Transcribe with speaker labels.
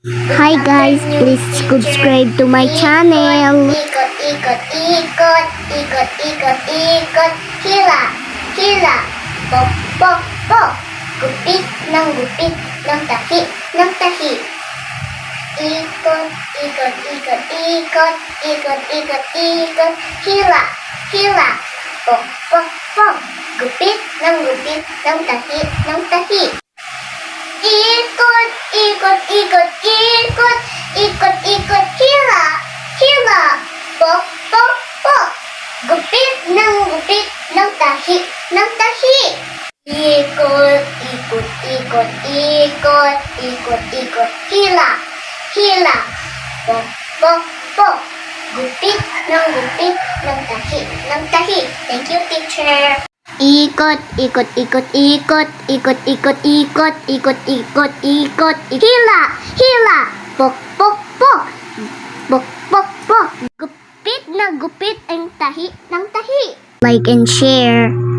Speaker 1: Hi guys, please subscribe to my channel.
Speaker 2: Ikot, ikot, ikot, ikot, ikot, ikot, hila, hila, pok, pok, pok, gupit ng tahi, ng tahi. Ikot, ikot, ikot, ikot, ikot, ikot, ikot, hila, hila, pok, pok, pok, gupit ng tahi, ng tahi. Ikot, ikot, ikot, ikot, ikot, ikot, hila, hila, pok, pok, pok, gupit ng tahi, ng tahi. Ikot, ikot, ikot, ikot, ikot, ikot, hila, hila, pok, pok, pok, gupit ng tahi, ng tahi. Thank you, teacher.
Speaker 1: Ikot, ikot, ikot, ikot, ikot, ikot, ikot, ikot, ikot, ikot, hila, hila, pok, pok, pok, pok, pok, pok, gupit ang tahi, ng tahi. Like and share.